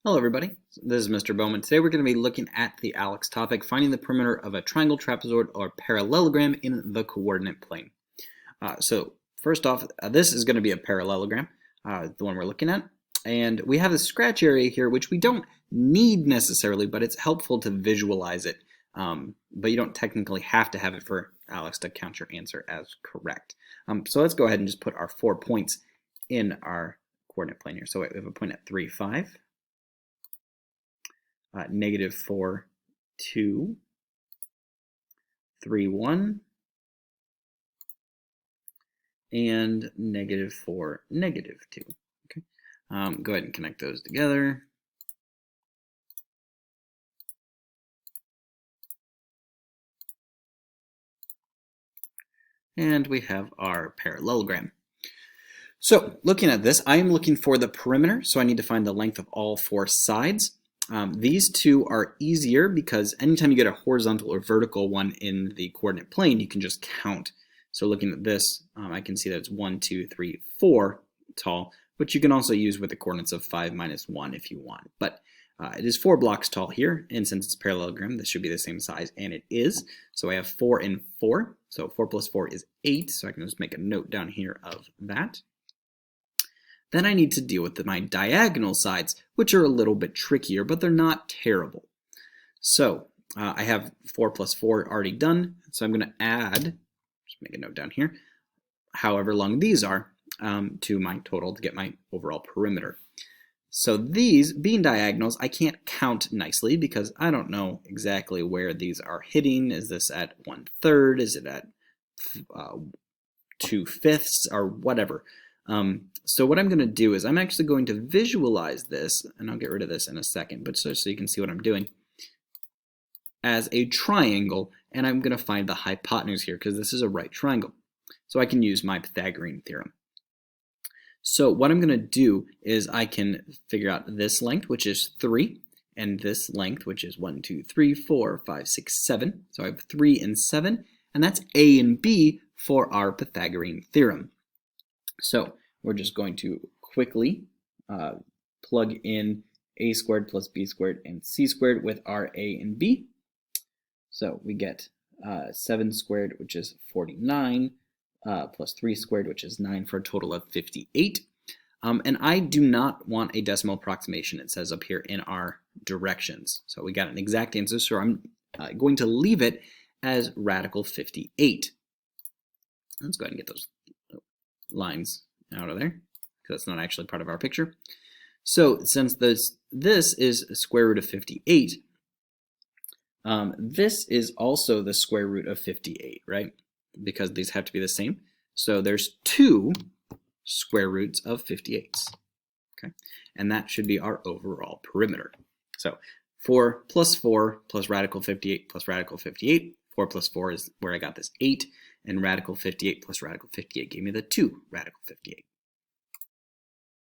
Hello everybody, this is Mr. Bowman. Today we're going to be looking at the ALEX topic, finding the perimeter of a triangle, trapezoid, or parallelogram in the coordinate plane. So first off, this is going to be a parallelogram, the one we're looking at. And we have a scratch area here, which we don't need necessarily, but it's helpful to visualize it. But you don't technically have to have it for ALEX to count your answer as correct. So let's go ahead and just put our 4 points in our coordinate plane here. So we have a point at 3, 5. -4, 2, 3, 1, and -4, -2. Okay. Go ahead and connect those together. And we have our parallelogram. So looking at this, I am looking for the perimeter, so I need to find the length of all 4 sides. These two are easier because anytime you get a horizontal or vertical one in the coordinate plane, you can just count. So looking at this, I can see that it's 1, 2, 3, 4 tall, but you can also use with the coordinates of 5 minus 1 if you want. But it is 4 blocks tall here, and since it's parallelogram, this should be the same size, and it is. So I have 4 and 4, so 4 plus 4 is 8, so I can just make a note down here of that. Then I need to deal with my diagonal sides, which are a little bit trickier, but they're not terrible. So I have 4 plus 4 already done, so I'm going to add, just make a note down here, however long these are to my total to get my overall perimeter. So these, being diagonals, I can't count nicely because I don't know exactly where these are hitting. Is this at 1/3? Is it at 2/5 or whatever? So what I'm going to do is I'm actually going to visualize this, and I'll get rid of this in a second, but so you can see what I'm doing, as a triangle, and I'm going to find the hypotenuse here because this is a right triangle. So I can use my Pythagorean theorem. So what I'm going to do is I can figure out this length, which is 3, and this length, which is 1, 2, 3, 4, 5, 6, 7. So I have 3 and 7, and that's A and B for our Pythagorean theorem. So we're just going to quickly plug in a squared plus b squared and c squared with our a and b. So we get 7 squared, which is 49, plus 3 squared, which is 9, for a total of 58. And I do not want a decimal approximation, it says up here in our directions. So we got an exact answer, so I'm going to leave it as radical 58. Let's go ahead and get those lines out of there, because that's not actually part of our picture. So since this is square root of 58, this is also the square root of 58, right? Because these have to be the same. So there's 2 square roots of 58s, okay? And that should be our overall perimeter. So 4 plus radical 58 plus radical 58. 4 plus 4 is where I got this 8, and radical 58 plus radical 58 gave me the 2 radical 58.